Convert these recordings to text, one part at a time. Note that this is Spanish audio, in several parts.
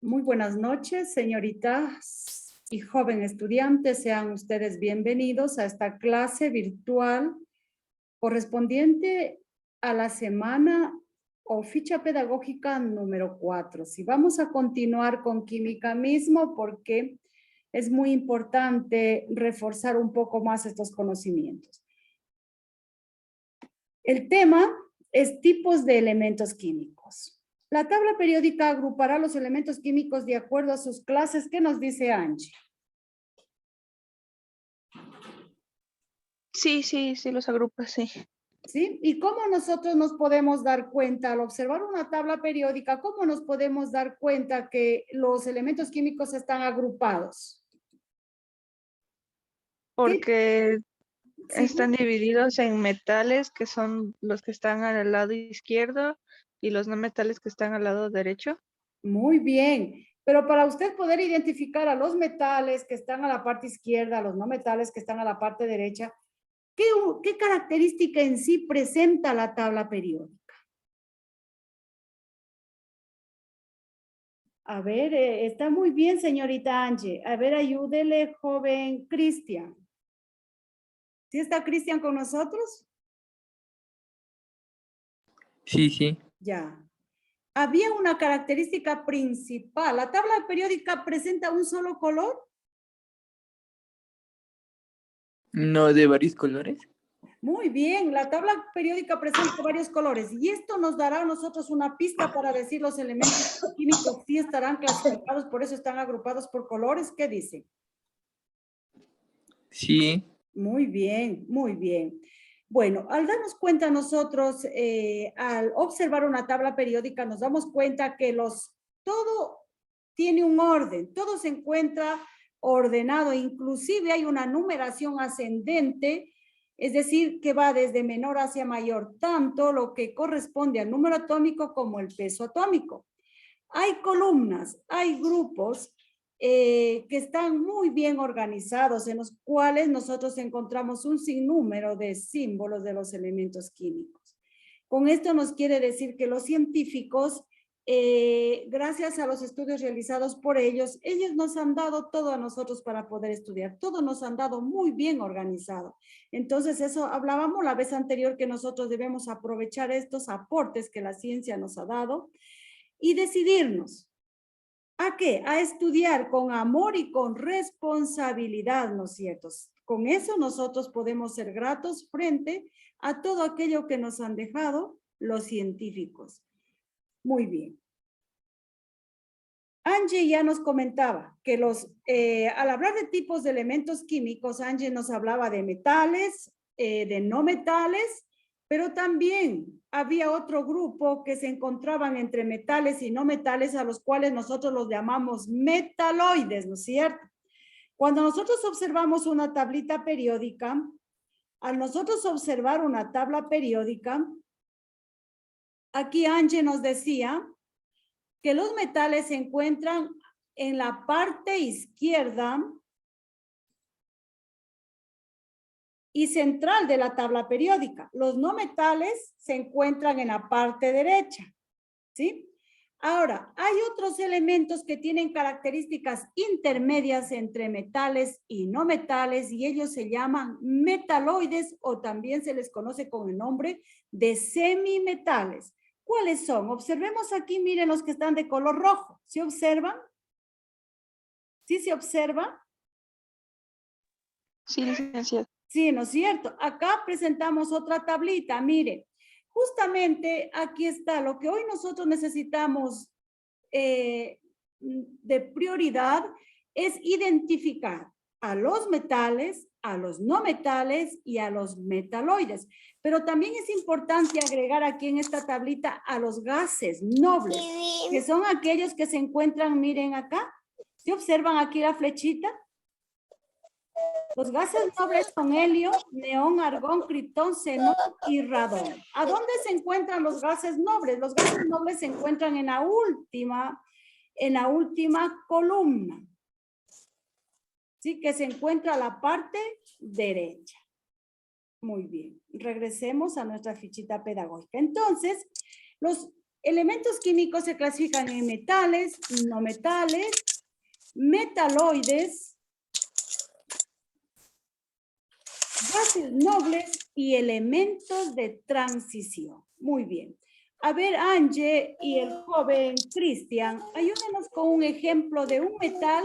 Muy buenas noches, señoritas y joven estudiantes. Sean ustedes bienvenidos a esta clase virtual correspondiente a la semana o ficha pedagógica número 4. Si vamos a continuar con química mismo, porque es muy importante reforzar un poco más estos conocimientos. El tema es tipos de elementos químicos. La tabla periódica agrupará los elementos químicos de acuerdo a sus clases. ¿Qué nos dice Angie? Sí, los agrupa, sí. ¿Sí? ¿Y cómo nosotros nos podemos dar cuenta al observar una tabla periódica? ¿Cómo nos podemos dar cuenta que los elementos químicos están agrupados? Porque ¿Sí? están divididos en metales, que son los que están al lado izquierdo, y los no metales que están al lado derecho. Muy bien. Pero para usted poder identificar a los metales que están a la parte izquierda, a los no metales que están a la parte derecha, ¿qué característica en sí presenta la tabla periódica? A ver, está muy bien, señorita Angie. A ver, ayúdele, joven Cristian. ¿Sí está Cristian con nosotros? Sí. Ya. Había una característica principal. ¿La tabla periódica presenta un solo color? No, de varios colores. Muy bien, la tabla periódica presenta varios colores y esto nos dará a nosotros una pista para decir los elementos químicos sí estarán clasificados, por eso están agrupados por colores. ¿Qué dice? Sí. Muy bien, muy bien. Bueno, al darnos cuenta nosotros, al observar una tabla periódica, nos damos cuenta que todo tiene un orden, todo se encuentra ordenado, inclusive hay una numeración ascendente, es decir, que va desde menor hacia mayor, tanto lo que corresponde al número atómico como el peso atómico. Hay columnas, hay grupos que están muy bien organizados, en los cuales nosotros encontramos un sinnúmero de símbolos de los elementos químicos. Con esto nos quiere decir que los científicos, gracias a los estudios realizados por ellos nos han dado todo a nosotros para poder estudiar, todo nos han dado muy bien organizado. Entonces eso hablábamos la vez anterior, que nosotros debemos aprovechar estos aportes que la ciencia nos ha dado y decidirnos. ¿A qué? A estudiar con amor y con responsabilidad, ¿no es cierto? Con eso nosotros podemos ser gratos frente a todo aquello que nos han dejado los científicos. Muy bien. Angie ya nos comentaba que al hablar de tipos de elementos químicos, Angie nos hablaba de metales, de no metales, pero también había otro grupo que se encontraban entre metales y no metales, a los cuales nosotros los llamamos metaloides, ¿no es cierto? Cuando nosotros observamos una tablita periódica, al nosotros observar una tabla periódica, aquí Angie nos decía que los metales se encuentran en la parte izquierda y central de la tabla periódica. Los no metales se encuentran en la parte derecha, ¿sí? Ahora, hay otros elementos que tienen características intermedias entre metales y no metales y ellos se llaman metaloides o también se les conoce con el nombre de semimetales. ¿Cuáles son? Observemos aquí, miren los que están de color rojo. ¿Sí observan? ¿Sí se observa? Sí, licenciada. Sí, ¿no es cierto? Acá presentamos otra tablita, mire. Justamente aquí está lo que hoy nosotros necesitamos de prioridad es identificar a los metales, a los no metales y a los metaloides. Pero también es importante agregar aquí en esta tablita a los gases nobles, que son aquellos que se encuentran, miren acá. ¿Sí observan aquí la flechita? Los gases nobles son helio, neón, argón, criptón, xenón y radón. ¿A dónde se encuentran los gases nobles? Los gases nobles se encuentran en la última columna. Sí, que se encuentra a la parte derecha. Muy bien. Regresemos a nuestra fichita pedagógica. Entonces, los Elementos químicos se clasifican en metales, no metales, metaloides, gases nobles y elementos de transición. Muy bien. A ver, Angie y el joven Cristian, ayúdenos con un ejemplo de un metal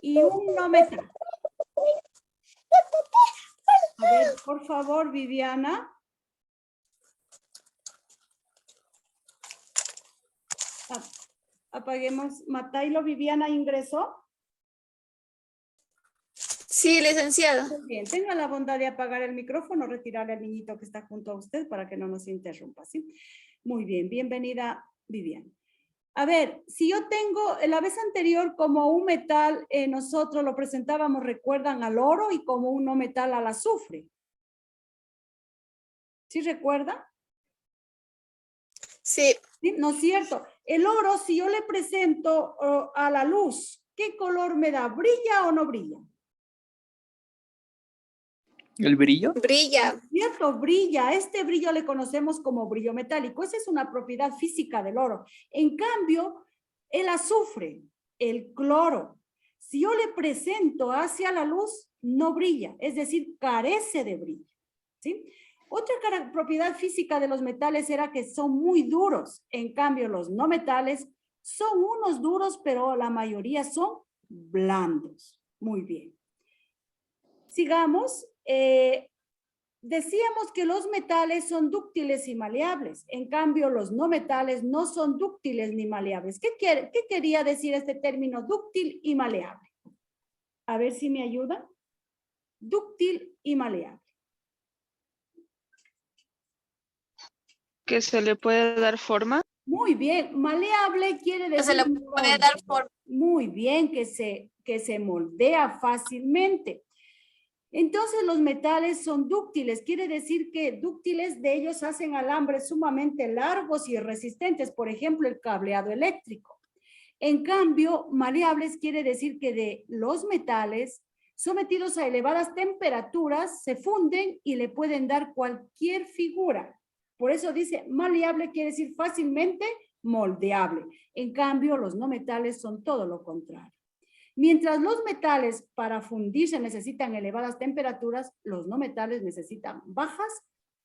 y un no metal. A ver, por favor, Viviana. Apaguemos. Matailo, Viviana ingresó. Sí, licenciado. Muy bien, tenga la bondad de apagar el micrófono, retirarle al niñito que está junto a usted para que no nos interrumpa, ¿sí? Muy bien, bienvenida, Viviana. A ver, si yo tengo, la vez anterior como un metal, nosotros lo presentábamos, recuerdan, al oro y como un no metal al azufre. ¿Sí recuerdan? Sí, ¿Sí? ¿No es cierto? El oro, si yo le presento a la luz, ¿qué color me da? ¿Brilla o no brilla? ¿El brillo? brilla. ¿Cierto? Brilla. Este brillo le conocemos como brillo metálico. Esa es una propiedad física del oro. En cambio, el azufre, el cloro, si yo le presento hacia la luz, no brilla, es decir, carece de brillo, ¿sí? Otra propiedad física de los metales era que son muy duros. En cambio, los no metales son unos duros, pero la mayoría son blandos. Muy bien. Sigamos. Decíamos que los metales son dúctiles y maleables. En cambio, los no metales no son dúctiles ni maleables. ¿Qué quería decir este término dúctil y maleable? A ver si me ayuda. Dúctil y maleable. Que se le puede dar forma. Muy bien. Maleable quiere decir... Se le puede dar forma. Muy bien, que se moldea fácilmente. Entonces los metales son dúctiles, quiere decir que dúctiles de ellos hacen alambres sumamente largos y resistentes, por ejemplo el cableado eléctrico. En cambio, maleables quiere decir que de los metales sometidos a elevadas temperaturas se funden y le pueden dar cualquier figura. Por eso dice maleable quiere decir fácilmente moldeable. En cambio, los no metales son todo lo contrario. Mientras los metales para fundirse necesitan elevadas temperaturas, los no metales necesitan bajas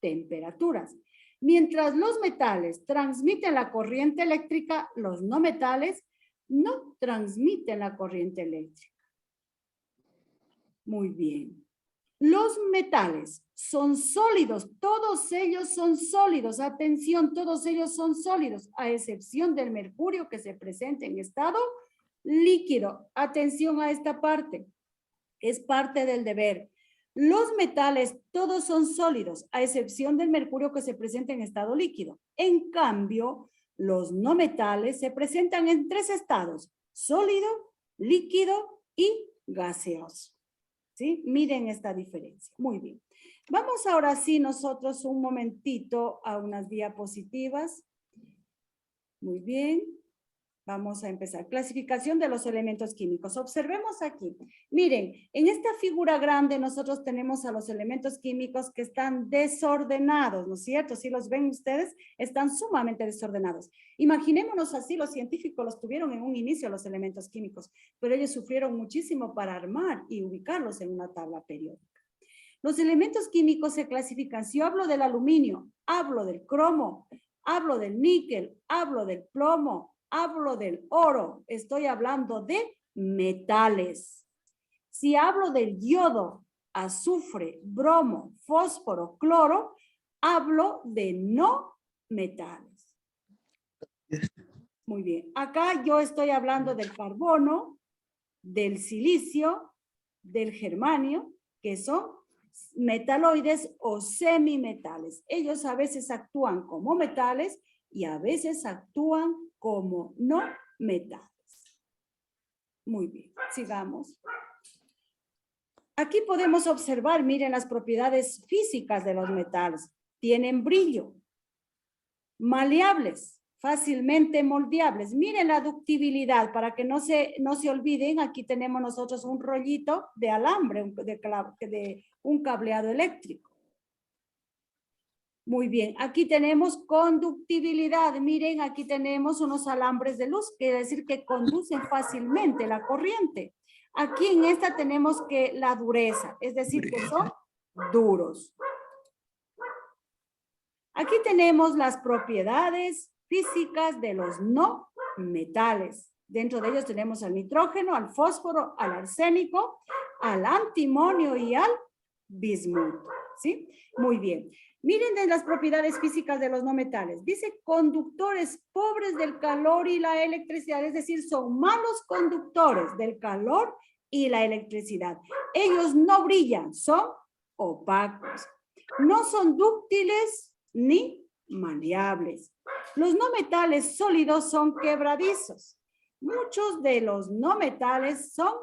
temperaturas. Mientras los metales transmiten la corriente eléctrica, los no metales no transmiten la corriente eléctrica. Muy bien. Los metales son sólidos, todos ellos son sólidos. Atención, todos ellos son sólidos, a excepción del mercurio que se presenta en estado líquido. Atención a esta parte. Es parte del deber. Los metales todos son sólidos, a excepción del mercurio que se presenta en estado líquido. En cambio, los no metales se presentan en 3 estados: sólido, líquido y gaseoso. ¿Sí? Miren esta diferencia. Muy bien. Vamos ahora sí nosotros un momentito a unas diapositivas. Muy bien. Vamos a empezar. Clasificación de los elementos químicos. Observemos aquí. Miren, en esta figura grande nosotros tenemos a los elementos químicos que están desordenados, ¿no es cierto? Si los ven ustedes, están sumamente desordenados. Imaginémonos así, los científicos los tuvieron en un inicio los elementos químicos, pero ellos sufrieron muchísimo para armar y ubicarlos en una tabla periódica. Los elementos químicos se clasifican. Si yo hablo del aluminio, hablo del cromo, hablo del níquel, hablo del plomo, hablo del oro, estoy hablando de metales. Si hablo del yodo, azufre, bromo, fósforo, cloro, hablo de no metales. Muy bien. Acá yo estoy hablando del carbono, del silicio, del germanio, que son metaloides o semimetales. Ellos a veces actúan como metales y a veces actúan como no metales. Muy bien, sigamos. Aquí podemos observar, miren las propiedades físicas de los metales. Tienen brillo, maleables, fácilmente moldeables. Miren la ductibilidad, para que no se olviden, aquí tenemos nosotros un rollito de alambre, de un cableado eléctrico. Muy bien, aquí tenemos conductibilidad. Miren, aquí tenemos unos alambres de luz, quiere decir que conducen fácilmente la corriente. Aquí en esta tenemos que la dureza, es decir, que son duros. Aquí tenemos las propiedades físicas de los no metales. Dentro de ellos tenemos al nitrógeno, al fósforo, al arsénico, al antimonio y al bismuto. ¿Sí? Muy bien. Miren de las propiedades físicas de los no metales. Dice conductores pobres del calor y la electricidad, es decir, son malos conductores del calor y la electricidad. Ellos no brillan, son opacos. No son dúctiles ni maleables. Los no metales sólidos son quebradizos. Muchos de los no metales son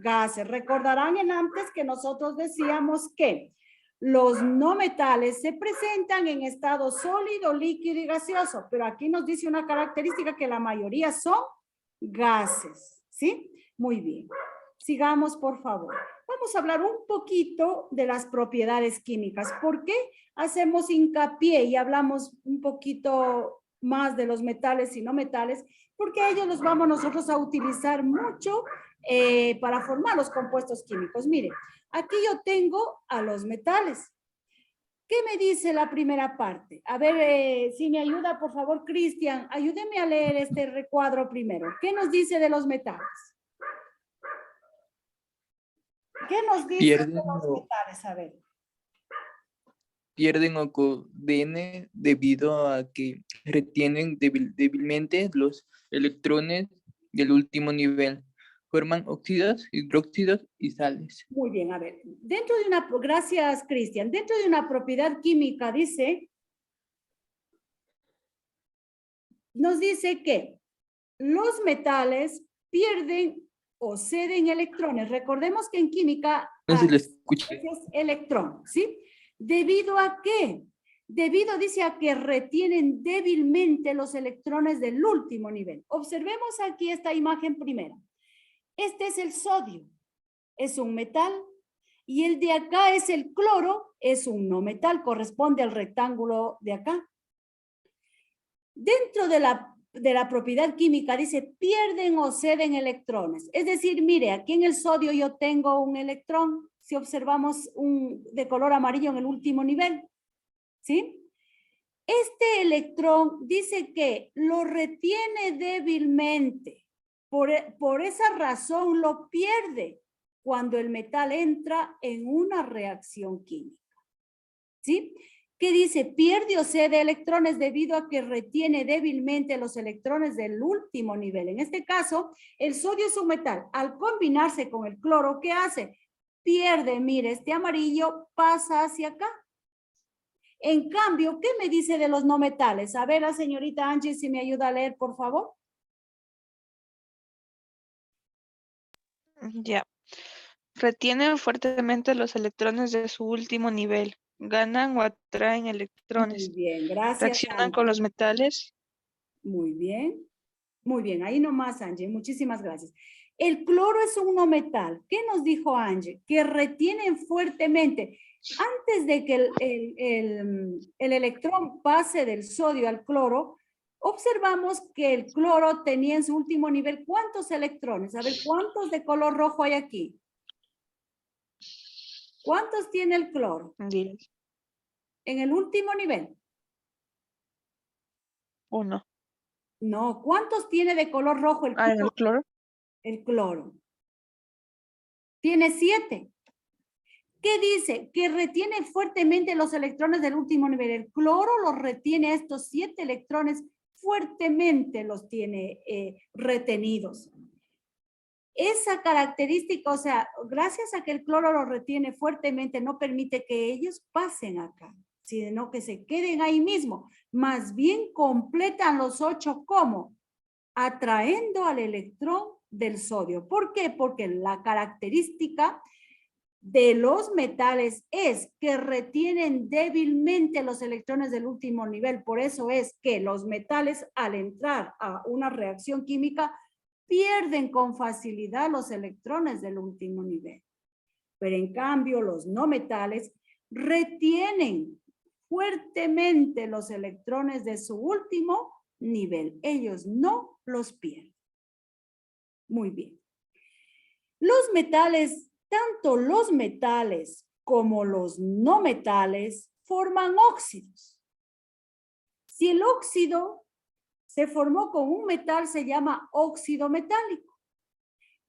gases. Recordarán en antes que nosotros decíamos que los no metales se presentan en estado sólido, líquido y gaseoso, pero aquí nos dice una característica que la mayoría son gases, ¿sí? Muy bien. Sigamos, por favor. Vamos a hablar un poquito de las propiedades químicas. ¿Por qué hacemos hincapié y hablamos un poquito más de los metales y no metales? Porque ellos los vamos nosotros a utilizar mucho para formar los compuestos químicos. Miren, aquí yo tengo a los metales. ¿Qué me dice la primera parte? A ver, si me ayuda, por favor, Cristian, ayúdeme a leer este recuadro primero. ¿Qué nos dice de los metales? ¿Qué nos dice de los metales? A ver. Pierden o condenen debido a que retienen débilmente los electrones del último nivel. Forman óxidos, hidróxidos y sales. Muy bien, a ver. Dentro de una, gracias, Cristian. Dentro de una propiedad química dice, nos dice que los metales pierden o ceden electrones. Recordemos que en química No se lo escucha. es electrón, ¿sí? ¿Debido a qué? Debido, dice, a que retienen débilmente los electrones del último nivel. Observemos aquí esta imagen primera. Este es el sodio, es un metal, y el de acá es el cloro, es un no metal, corresponde al rectángulo de acá. Dentro de la propiedad química dice pierden o ceden electrones. Es decir, mire, aquí en el sodio yo tengo un electrón, si observamos un de color amarillo en el último nivel, ¿sí? Este electrón dice que lo retiene débilmente. Por esa razón lo pierde cuando el metal entra en una reacción química. ¿Sí? ¿Qué dice? Pierde o cede electrones debido a que retiene débilmente los electrones del último nivel. En este caso, el sodio es un metal. Al combinarse con el cloro, ¿qué hace? Pierde, mire, este amarillo pasa hacia acá. En cambio, ¿qué me dice de los no metales? A ver, la señorita Angie, si me ayuda a leer, por favor. Ya. Retienen fuertemente los electrones de su último nivel. Ganan o atraen electrones. Muy bien, gracias. Reaccionan Angie. con los metales. Muy bien. Muy bien, ahí nomás, Angie. Muchísimas gracias. El cloro es un no metal. ¿Qué nos dijo Angie? Que retienen fuertemente. Antes de que el electrón pase del sodio al cloro, observamos que el cloro tenía en su último nivel ¿cuántos electrones? A ver, ¿cuántos de color rojo hay aquí? ¿Cuántos tiene el cloro? 10. En el último nivel. 1. No, ¿cuántos tiene de color rojo el Ah, en el cloro. El cloro? Tiene 7. ¿Qué dice? Que retiene fuertemente los electrones del último nivel. El cloro los retiene, estos 7 electrones fuertemente los tiene retenidos. Esa característica, o sea, gracias a que el cloro los retiene fuertemente, no permite que ellos pasen acá, sino que se queden ahí mismo. Más bien completan los 8 ¿cómo? Atrayendo al electrón del sodio. ¿Por qué? Porque la característica de los metales es que retienen débilmente los electrones del último nivel. Por eso es que los metales al entrar a una reacción química pierden con facilidad los electrones del último nivel. Pero en cambio los no metales retienen fuertemente los electrones de su último nivel. Ellos no los pierden. Muy bien. Los metales, tanto los metales como los no metales, forman óxidos. Si el óxido se formó con un metal, se llama óxido metálico.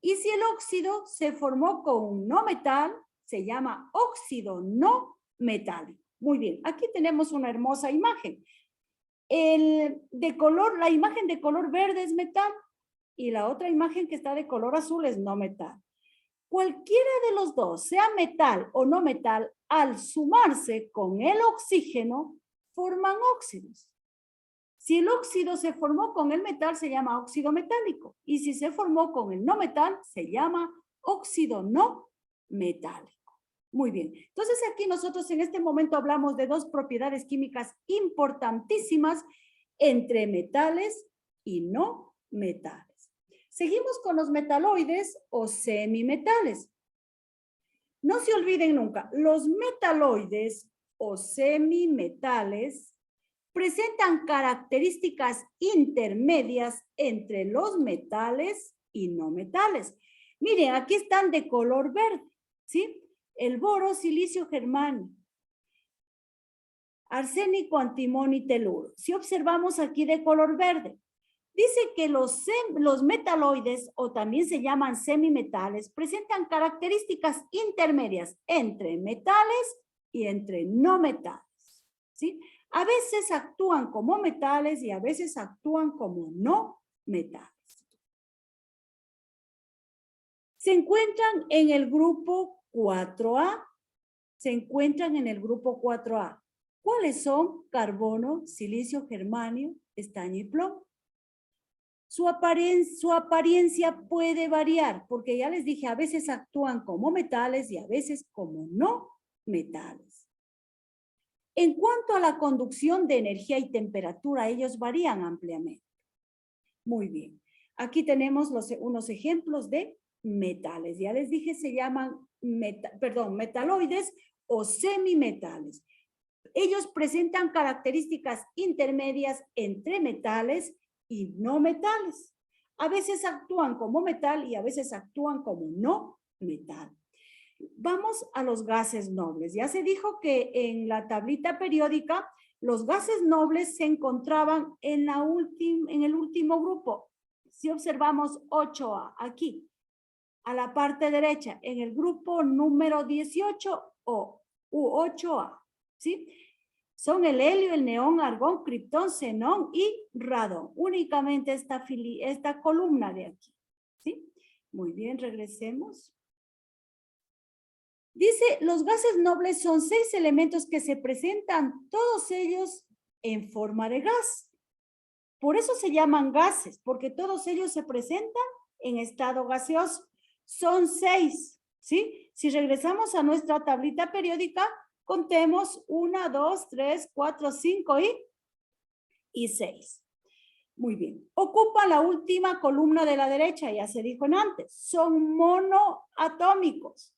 Y si el óxido se formó con un no metal, se llama óxido no metálico. Muy bien, aquí tenemos una hermosa imagen. La imagen de color verde es metal y la otra imagen que está de color azul es no metal. Cualquiera de los dos, sea metal o no metal, al sumarse con el oxígeno, forman óxidos. Si el óxido se formó con el metal, se llama óxido metálico. Y si se formó con el no metal, se llama óxido no metálico. Muy bien. Entonces aquí nosotros en este momento hablamos de dos propiedades químicas importantísimas entre metales y no metales. Seguimos con los metaloides o semimetales. No se olviden nunca, los metaloides o semimetales presentan características intermedias entre los metales y no metales. Miren, aquí están de color verde, ¿sí? El boro, silicio, germanio, arsénico, antimonio y teluro. Si observamos aquí de color verde, dice que los metaloides, o también se llaman semimetales, presentan características intermedias entre metales y entre no metales, ¿sí? A veces actúan como metales y a veces actúan como no metales. Se encuentran en el grupo 4A. Se encuentran en el grupo 4A. ¿Cuáles son? Carbono, silicio, germanio, estaño y plomo. Su apariencia puede variar, porque ya les dije, a veces actúan como metales y a veces como no metales. En cuanto a la conducción de energía y temperatura, ellos varían ampliamente. Muy bien. Aquí tenemos unos ejemplos de metales. Ya les dije, se llaman metaloides o semimetales. Ellos presentan características intermedias entre metales y no metales. A veces actúan como metal y a veces actúan como no metal. Vamos a los gases nobles. Ya se dijo que en la tablita periódica los gases nobles se encontraban en el último grupo. Si observamos 8A aquí, a la parte derecha, en el grupo número 18 o U8A, ¿sí? Son el helio, el neón, argón, criptón, xenón y radón. Únicamente esta columna de aquí, ¿sí? Muy bien, regresemos. Dice, los gases nobles son 6 elementos que se presentan, todos ellos en forma de gas. Por eso se llaman gases, porque todos ellos se presentan en estado gaseoso. Son 6, ¿sí? Si regresamos a nuestra tablita periódica, contemos 1, 2, 3, 4, 5 y 6. Muy bien. Ocupa la última columna de la derecha, ya se dijo antes. Son monoatómicos.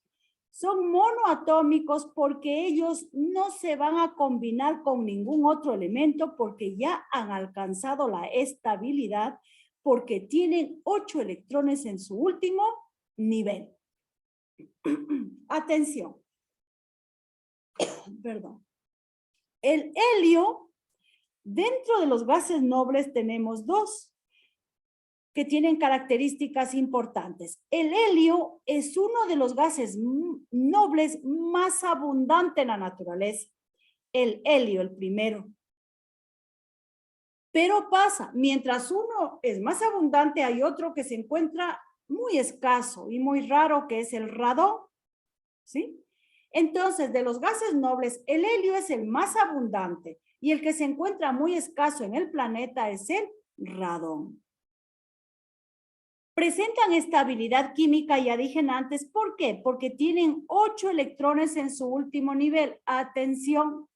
Son monoatómicos porque ellos no se van a combinar con ningún otro elemento porque ya han alcanzado la estabilidad porque tienen 8 electrones en su último nivel. Atención. Perdón. El helio, dentro de los gases nobles tenemos 2 que tienen características importantes. El helio es uno de los gases nobles más abundante en la naturaleza. El helio, el primero. Pero pasa, mientras uno es más abundante, hay otro que se encuentra muy escaso y muy raro, que es el radón, ¿sí? Entonces, de los gases nobles, el helio es el más abundante y el que se encuentra muy escaso en el planeta es el radón. Presentan estabilidad química, ya dije antes, ¿por qué? Porque tienen 8 electrones en su último nivel. Atención,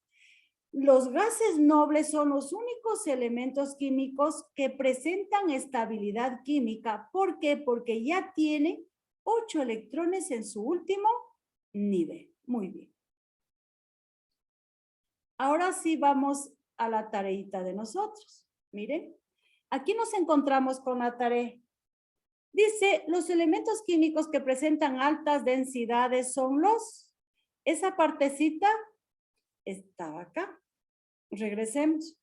los gases nobles son los únicos elementos químicos que presentan estabilidad química. ¿Por qué? Porque ya tienen 8 electrones en su último nivel. Muy bien. Ahora sí vamos a la tareita de nosotros. Miren, aquí nos encontramos con la tarea. Dice, los elementos químicos que presentan altas densidades son los. Esa partecita estaba acá. Regresemos.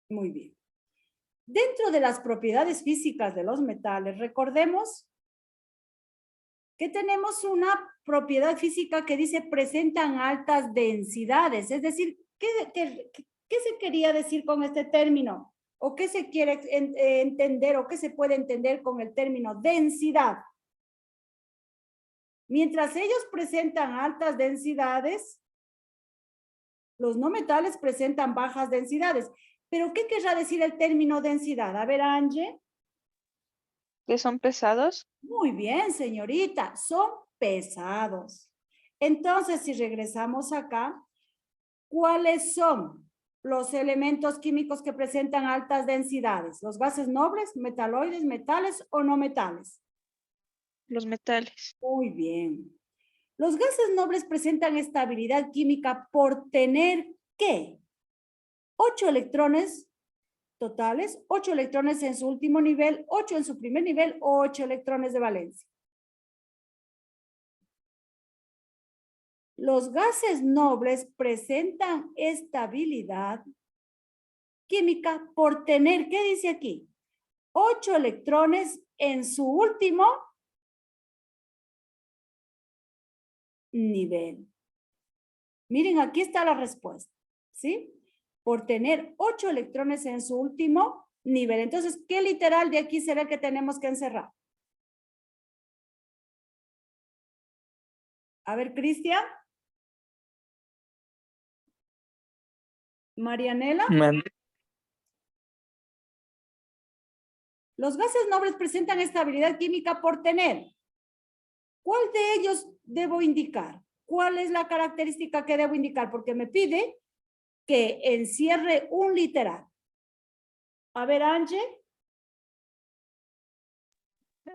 Muy bien. Dentro de las propiedades físicas de los metales, recordemos que tenemos una propiedad física que dice presentan altas densidades. Es decir, ¿qué se quería decir con este término? ¿O qué se quiere entender o qué se puede entender con el término densidad? Mientras ellos presentan altas densidades, los no metales presentan bajas densidades. ¿Pero qué querrá decir el término densidad? A ver, Angie. ¿Que son pesados? Muy bien, señorita, son pesados. Entonces, si regresamos acá, ¿cuáles son los elementos químicos que presentan altas densidades? ¿Los gases nobles, metaloides, metales o no metales? Los metales. Muy bien. Los gases nobles presentan estabilidad química por tener, ¿qué? 8 electrones totales, 8 electrones en su último nivel, 8 en su primer nivel, 8 electrones de valencia. Los gases nobles presentan estabilidad química por tener, ¿qué dice aquí? 8 electrones en su último nivel. Miren, aquí está la respuesta, ¿sí? Por tener 8 electrones en su último nivel. Entonces, ¿qué literal de aquí será el que tenemos que encerrar? A ver, Cristian. Marianela. Los gases nobles presentan estabilidad química por tener. ¿Cuál de ellos debo indicar? ¿Cuál es la característica que debo indicar? Porque me pide que encierre un literal. A ver, Angie.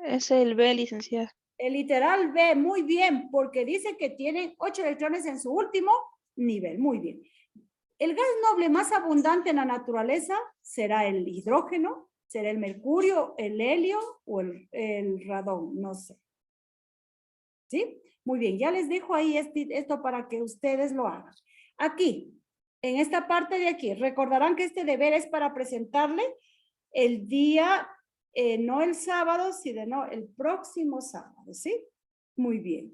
Es el B, licenciada. El literal B, muy bien, porque dice que tienen 8 electrones en su último nivel. Muy bien. El gas noble más abundante en la naturaleza será el hidrógeno, será el mercurio, el helio o el radón, no sé. ¿Sí? Muy bien, ya les dejo ahí esto para que ustedes lo hagan. Aquí, en esta parte de aquí, recordarán que este deber es para presentarle el día, no el sábado, sino el próximo sábado, ¿sí? Muy bien.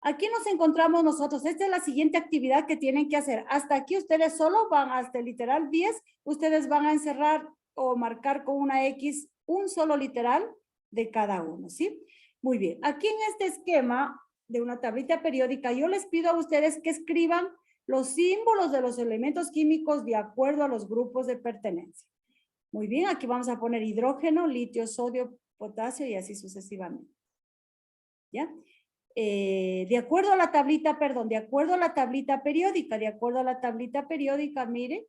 Aquí nos encontramos nosotros. Esta es la siguiente actividad que tienen que hacer. Hasta aquí ustedes solo van hasta el literal 10. Ustedes van a encerrar o marcar con una X un solo literal de cada uno, ¿sí? Muy bien. Aquí en este esquema de una tablita periódica, yo les pido a ustedes que escriban los símbolos de los elementos químicos de acuerdo a los grupos de pertenencia. Muy bien, aquí vamos a poner hidrógeno, litio, sodio, potasio y así sucesivamente. ¿Ya? De acuerdo a la tablita, perdón, de acuerdo a la tablita periódica, mire,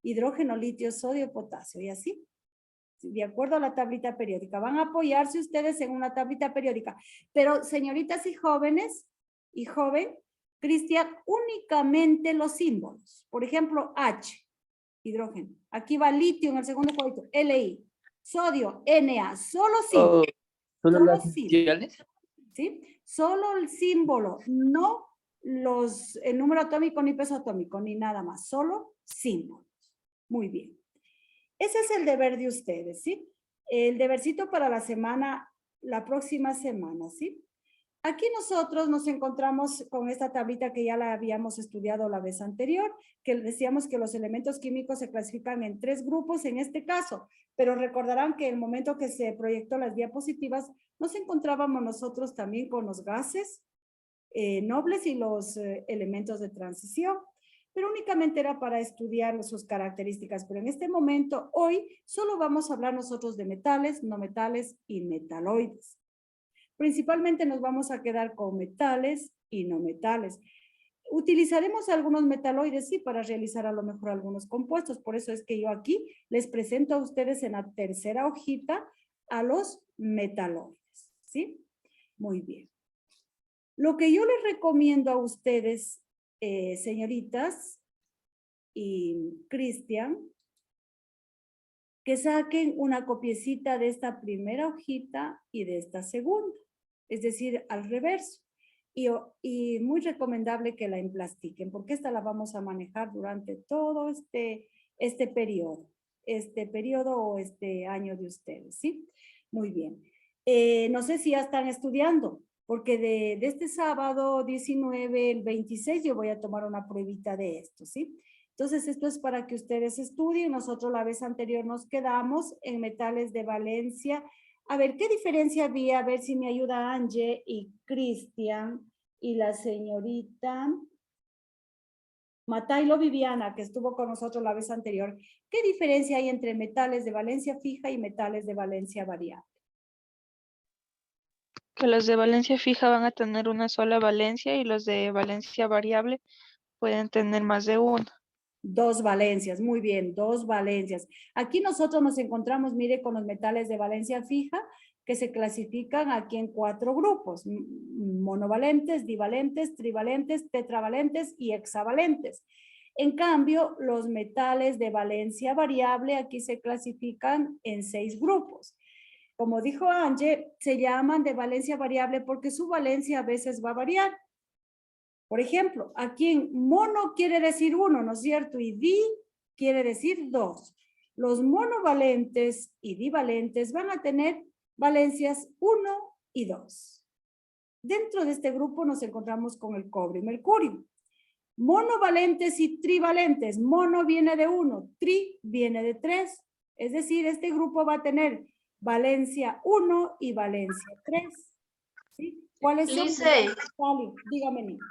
hidrógeno, litio, sodio, potasio y así. De acuerdo a la tablita periódica. Van a apoyarse ustedes en una tablita periódica. Pero, señoritas y jóvenes, y joven, Cristian, únicamente los símbolos. Por ejemplo, H, hidrógeno. Aquí va litio en el segundo cuadrito, Li. Sodio, Na, solo símbolos. ¿Solo Solo las símbolos. iniciales? ¿Sí? Solo el símbolo, no el número atómico ni peso atómico, ni nada más, solo símbolos. Muy bien. Ese es el deber de ustedes, ¿sí? El debercito para la semana, la próxima semana, ¿sí? Aquí nosotros nos encontramos con esta tablita que ya la habíamos estudiado la vez anterior, que decíamos que los elementos químicos se clasifican en 3 grupos en este caso, pero recordarán que el momento que se proyectó las diapositivas, nos encontrábamos nosotros también con los gases nobles y los elementos de transición, pero únicamente era para estudiar sus características, pero en este momento, hoy, solo vamos a hablar nosotros de metales, no metales y metaloides. Principalmente nos vamos a quedar con metales y no metales. Utilizaremos algunos metaloides, sí, para realizar a lo mejor algunos compuestos. Por eso es que yo aquí les presento a ustedes en la tercera hojita a los metaloides, ¿sí? Muy bien. Lo que yo les recomiendo a ustedes, señoritas y Cristian, que saquen una copiecita de esta primera hojita y de esta segunda, es decir, al reverso. Y muy recomendable que la emplastiquen, porque esta la vamos a manejar durante todo este periodo o este año de ustedes, ¿sí? Muy bien. No sé si ya están estudiando, porque de este sábado 19, el 26, yo voy a tomar una pruebita de esto, ¿sí? Entonces, esto es para que ustedes estudien. Nosotros la vez anterior nos quedamos en metales de valencia. A ver, ¿qué diferencia había? A ver si me ayuda Angie y Cristian y la señorita Mataylo Viviana, que estuvo con nosotros la vez anterior. ¿Qué diferencia hay entre metales de valencia fija y metales de valencia variable? Que los de valencia fija van a tener una sola valencia y los de valencia variable pueden tener más de una. Dos valencias, muy bien, dos valencias. Aquí nosotros nos encontramos, mire, con los metales de valencia fija, que se clasifican aquí en 4 grupos: monovalentes, divalentes, trivalentes, tetravalentes y hexavalentes. En cambio, los metales de valencia variable aquí se clasifican en 6 grupos. Como dijo Angie, se llaman de valencia variable porque su valencia a veces va a variar. Por ejemplo, aquí en mono quiere decir 1, ¿no es cierto? Y di quiere decir 2. Los monovalentes y divalentes van a tener valencias 1 y 2. Dentro de este grupo nos encontramos con el cobre y mercurio. Monovalentes y trivalentes. Mono viene de 1, tri viene de 3. Es decir, este grupo va a tener valencia 1 y valencia 3. ¿Sí? ¿Cuáles son? Lice, Dígame, niña.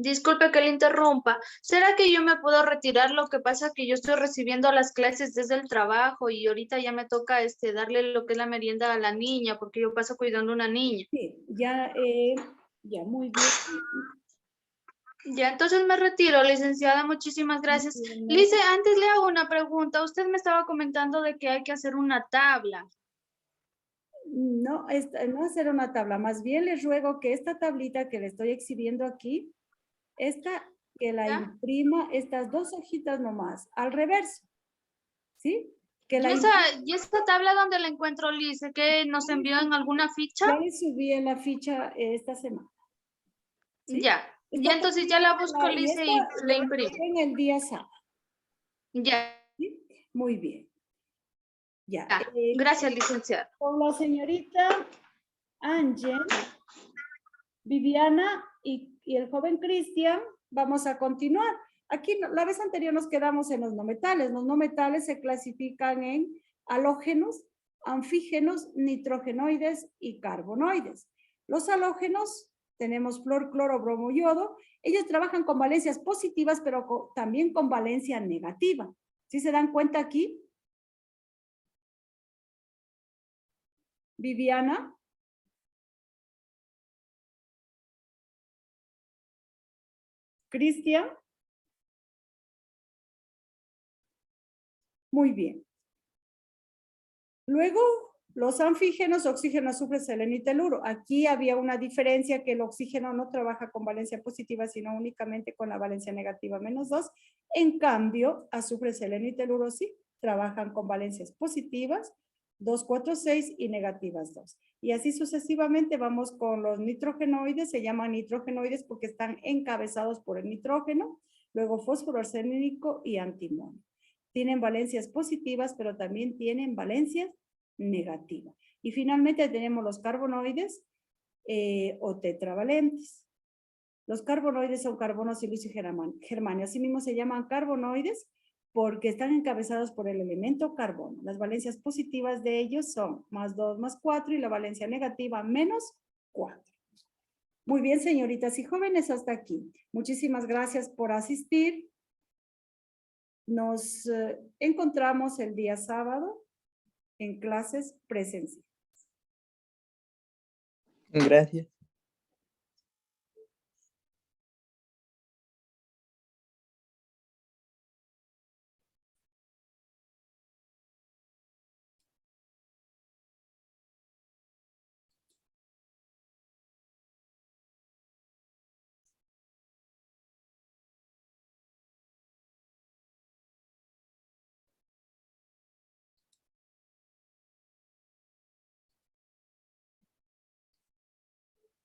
disculpe que le interrumpa. ¿Será que yo me puedo retirar? Lo que pasa es que yo estoy recibiendo las clases desde el trabajo y ahorita ya me toca darle lo que es la merienda a la niña, porque yo paso cuidando a una niña. Sí, ya, muy bien. Ya, entonces me retiro, licenciada. Muchísimas gracias. Lice, antes le hago una pregunta. Usted me estaba comentando de que hay que hacer una tabla. No, no hacer una tabla, más bien les ruego que esta tablita que le estoy exhibiendo aquí, que la ¿Ya? imprima estas 2 hojitas nomás, al reverso, ¿sí? Que ¿Y esa tabla dónde la encuentro, Lice? ¿Que nos envió en alguna ficha? ya le subí en la ficha esta semana. ¿Sí? Ya. Ya, entonces ya la busco, Y Lice, esta y la imprimo. en el día sábado. Ya. ¿Sí? Muy bien. Ya. Ya. Gracias, licenciada. Con la señorita Ángel, Viviana y el joven Cristian, vamos a continuar. Aquí la vez anterior nos quedamos en los no metales. Los no metales se clasifican en halógenos, anfígenos, nitrogenoides y carbonoides. Los halógenos tenemos flor, cloro, bromo, yodo. Ellos trabajan con valencias positivas, pero también con valencia negativa. ¿Sí se dan cuenta aquí? Viviana. Cristian. Muy bien. Luego, los anfígenos, oxígeno, azufre, seleno y teluro. Aquí había una diferencia, que el oxígeno no trabaja con valencia positiva, sino únicamente con la valencia negativa -2. En cambio, azufre, seleno y teluro sí trabajan con valencias positivas, 2, 4, 6 y negativas 2. Y así sucesivamente vamos con los nitrogenoides. Se llaman nitrogenoides porque están encabezados por el nitrógeno. Luego fósforo, arsénico y antimonio. Tienen valencias positivas, pero también tienen valencias negativas. Y finalmente tenemos los carbonoides o tetravalentes. Los carbonoides son carbono, silicio y germanio. Así mismo se llaman carbonoides porque están encabezados por el elemento carbono. Las valencias positivas de ellos son +2, +4 y la valencia negativa -4. Muy bien, señoritas y jóvenes, hasta aquí. Muchísimas gracias por asistir. Nos encontramos el día sábado en clases presenciales. Gracias.